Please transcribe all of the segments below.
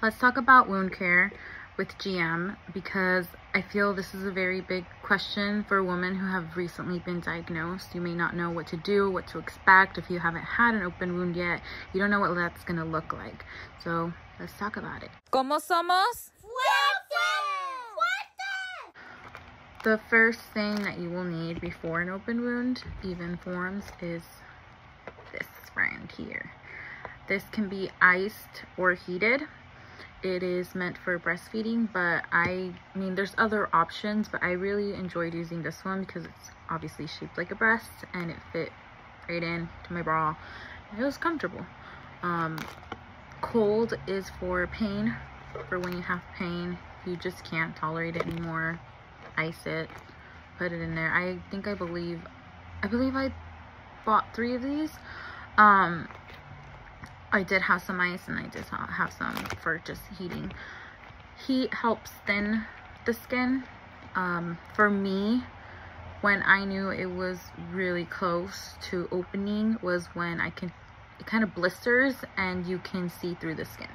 Let's talk about wound care with GM, because I feel this is a very big question for women who have recently been diagnosed. You may not know what to do, what to expect. If you haven't had an open wound yet, you don't know what that's gonna look like. So let's talk about it. ¿Cómo somos? The first thing that you will need before an open wound even forms is this brand here. This can be iced or heated. It is meant for breastfeeding, but I mean there's other options, but I really enjoyed using this one because it's obviously shaped like a breast and it fit right in to my bra. It was comfortable. Cold is for pain, for when you have pain, you just can't tolerate it anymore. Ice it, put it in there. I believe I bought 3 of these. I did have some ice and I did have some for just heating. Heat helps thin the skin. For me, when I knew it was really close to opening was when it kind of blisters and you can see through the skin.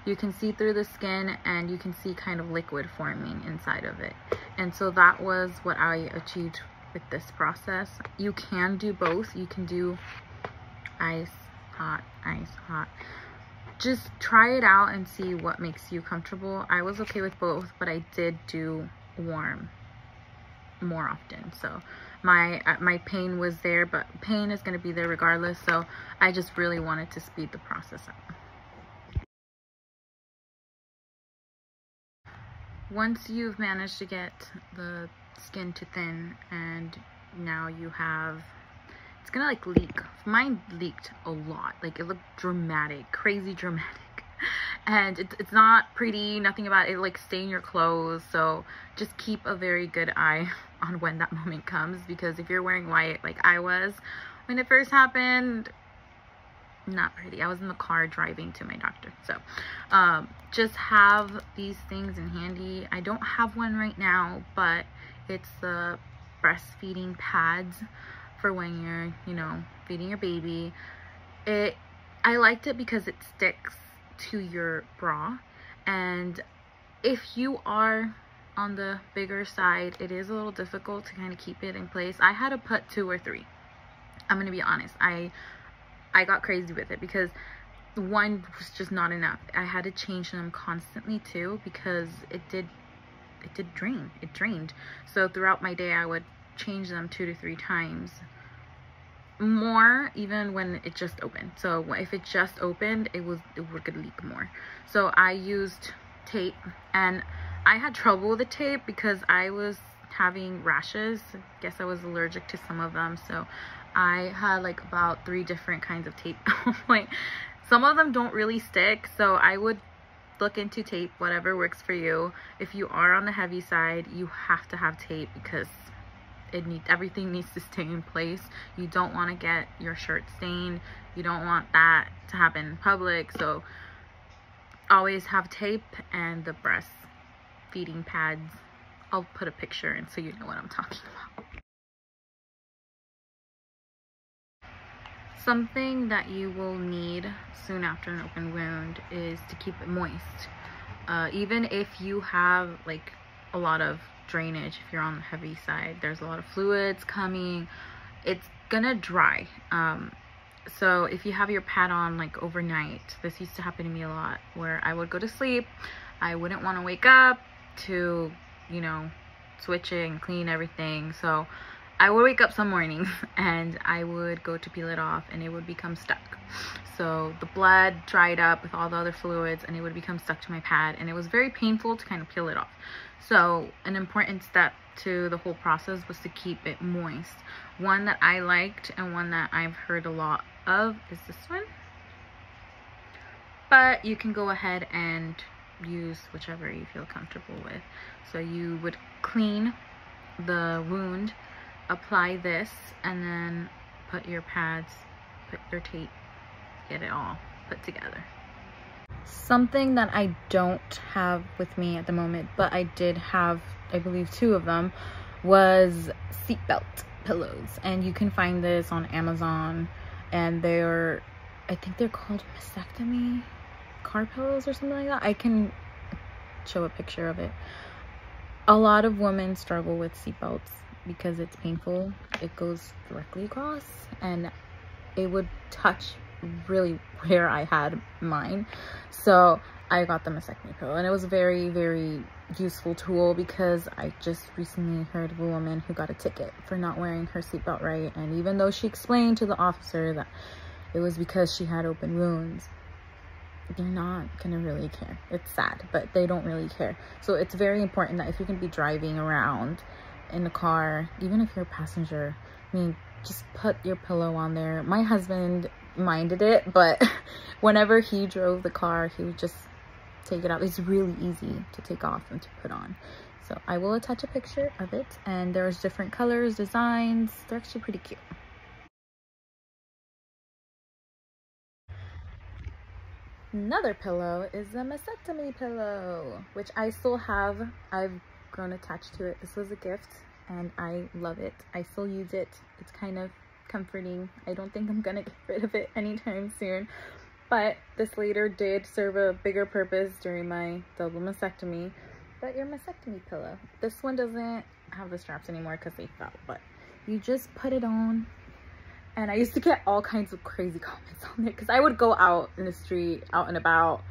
You can see through the skin and you can see kind of liquid forming inside of it. And so that was what I achieved with this process. You can do both. You can do ice, hot, ice, hot. Just try it out and see what makes you comfortable. I was okay with both, but I did do warm more often. So my pain was there, but pain is going to be there regardless. So I just really wanted to speed the process up. Once you've managed to get the skin to thin and now you have, it's gonna like leak. Mine leaked a lot. Like it looked dramatic, crazy dramatic. And it's not pretty, nothing about it, like stain your clothes. So just keep a very good eye on when that moment comes, because if you're wearing white like I was when it first happened, not pretty. I was in the car driving to my doctor. So just have these things in handy. I don't have one right now, but it's the breastfeeding pads for when you're, you know, feeding your baby. I liked it because it sticks to your bra, and if you are on the bigger side, it is a little difficult to kind of keep it in place. I had to put 2 or 3. I'm gonna be honest. I got crazy with it because one was just not enough. I had to change them constantly too, because it drained. So throughout my day I would change them 2 to 3 times, more even when it just opened. So if it just opened, it would leak more. So I used tape, and I had trouble with the tape because I was having rashes. I guess I was allergic to some of them, so I had like about 3 different kinds of tape. Like some of them don't really stick, so I would look into tape, whatever works for you. If you are on the heavy side, you have to have tape because everything needs to stay in place. You don't want to get your shirt stained. You don't want that to happen in public. So always have tape and the breastfeeding pads. I'll put a picture in so you know what I'm talking about. Something that you will need soon after an open wound is to keep it moist. Even if you have like a lot of drainage, if you're on the heavy side, there's a lot of fluids coming, it's gonna dry. So if you have your pad on like overnight, this used to happen to me a lot, where I would go to sleep, I wouldn't want to wake up to, you know, switch it and clean everything. So I would wake up some mornings and I would go to peel it off and it would become stuck. So the blood dried up with all the other fluids and it would become stuck to my pad, and it was very painful to kind of peel it off. So an important step to the whole process was to keep it moist. One that I liked and one that I've heard a lot of is this one. But you can go ahead and use whichever you feel comfortable with. So you would clean the wound, apply this, and then put your pads, put your tape, get it all put together. Something that I don't have with me at the moment, but I did have, I believe 2 of them, was seatbelt pillows. And you can find this on Amazon, and I think they're called mastectomy car pillows or something like that. I can show a picture of it. A lot of women struggle with seatbelts because it's painful. It goes directly across, and it would touch really where I had mine. So I got the mastectomy pillow, and it was a very, very useful tool because I just recently heard of a woman who got a ticket for not wearing her seatbelt right, and even though she explained to the officer that it was because she had open wounds, they're not gonna really care. It's sad, but they don't really care. So it's very important that if you're gonna be driving around in the car, even if you're a passenger, I mean, just put your pillow on there. My husband minded it, but whenever he drove the car, he would just take it out. It's really easy to take off and to put on. So I will attach a picture of it, and there's different colors, designs. They're actually pretty cute. Another pillow is the mastectomy pillow, which I still have. I've grown attached to it. This was a gift and I love it. I still use it. It's kind of comforting. I don't think I'm gonna get rid of it anytime soon, but this later did serve a bigger purpose during my double mastectomy. But your mastectomy pillow, this one doesn't have the straps anymore because they fell, but you just put it on. And I used to get all kinds of crazy comments on it because I would go out in the street, out and about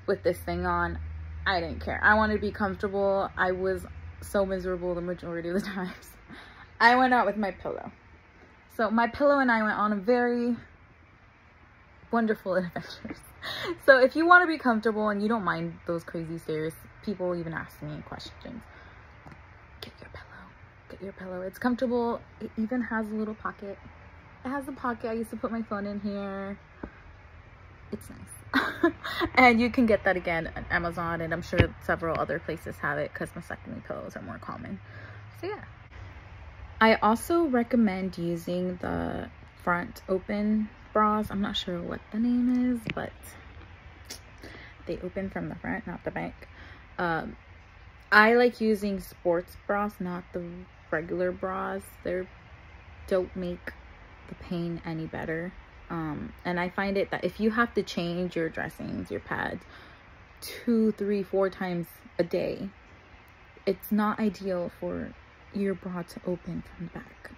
with this thing on. I didn't care. I wanted to be comfortable. I was so miserable the majority of the times. I went out with my pillow. So my pillow and I went on a very wonderful adventures. So if you want to be comfortable and you don't mind those crazy stares, people even ask me questions, get your pillow. Get your pillow. It's comfortable. It even has a little pocket. It has a pocket. I used to put my phone in here. It's nice. And you can get that again on Amazon, and I'm sure several other places have it because mastectomy pillows are more common. So yeah. I also recommend using the front open bras. I'm not sure what the name is, but they open from the front, not the back. I like using sports bras, not the regular bras. They don't make the pain any better. And I find it that if you have to change your dressings, your pads 2, 3, 4 times a day, it's not ideal for your bra to open from the back.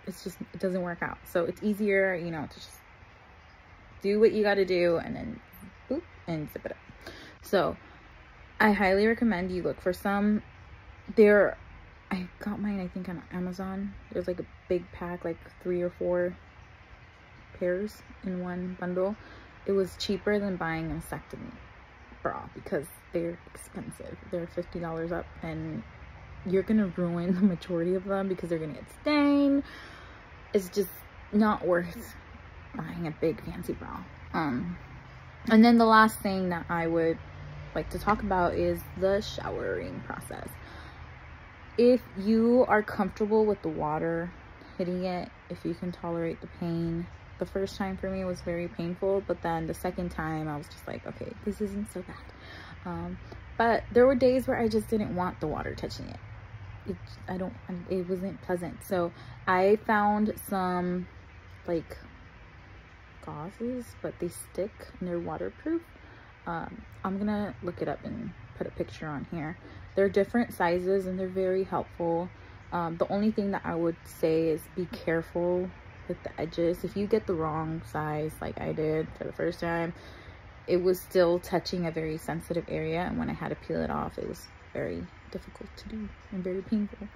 It's just, it doesn't work out. So it's easier, you know, to just do what you got to do and then boop and zip it up. So I highly recommend you look for some. I got mine, I think, on Amazon. There's like a big pack, like 3 or 4 pairs in one bundle. It was cheaper than buying a mastectomy bra because they're expensive. They're $50 up, and you're gonna ruin the majority of them because they're gonna get stained. It's just not worth buying a big fancy bra. And then the last thing that I would like to talk about is the showering process. If you are comfortable with the water hitting it, if you can tolerate the pain. The first time for me was very painful, but then the second time I was just like, okay, this isn't so bad. But there were days where I just didn't want the water touching it. It wasn't pleasant. So I found some like gauzes, but they stick and they're waterproof. I'm gonna look it up and put a picture on here. They're different sizes and they're very helpful. The only thing that I would say is be careful with the edges. If you get the wrong size, like I did for the first time, it was still touching a very sensitive area, and when I had to peel it off, it was very difficult to do and very painful.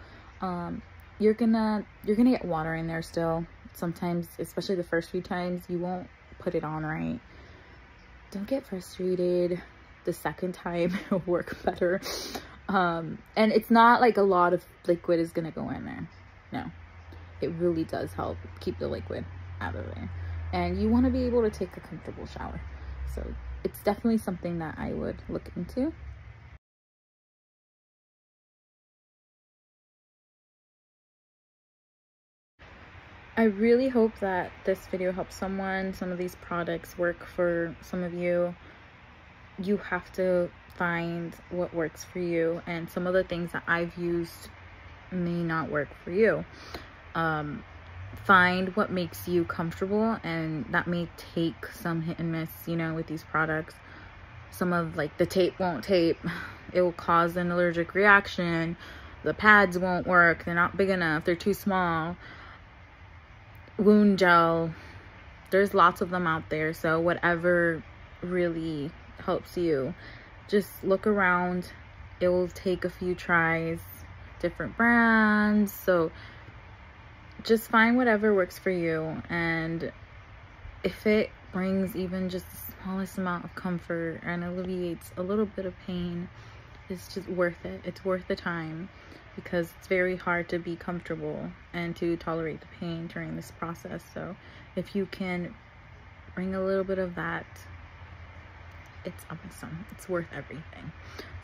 You're gonna get water in there still. Sometimes, especially the first few times, you won't put it on right. Don't get frustrated. The second time it'll work better. And it's not like a lot of liquid is gonna go in there. No, it really does help keep the liquid out of there, and you want to be able to take a comfortable shower. So it's definitely something that I would look into. I really hope that this video helps someone. Some of these products work for some of you. You have to find what works for you, and some of the things that I've used may not work for you. Find what makes you comfortable, and that may take some hit and miss, you know, with these products. some of like the tape won't tape. It will cause an allergic reaction. The pads won't work. They're not big enough. They're too small. Wound gel. There's lots of them out there. So whatever really helps you, just look around. It will take a few tries, different brands. So just find whatever works for you. And if it brings even just the smallest amount of comfort and alleviates a little bit of pain, it's just worth it. It's worth the time, because it's very hard to be comfortable and to tolerate the pain during this process. So if you can bring a little bit of that, it's awesome. It's worth everything.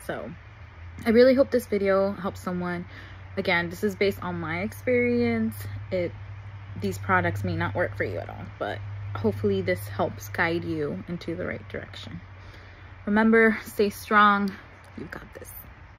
So I really hope this video helps someone. Again, this is based on my experience. These products may not work for you at all, but hopefully this helps guide you into the right direction. Remember, stay strong. You've got this.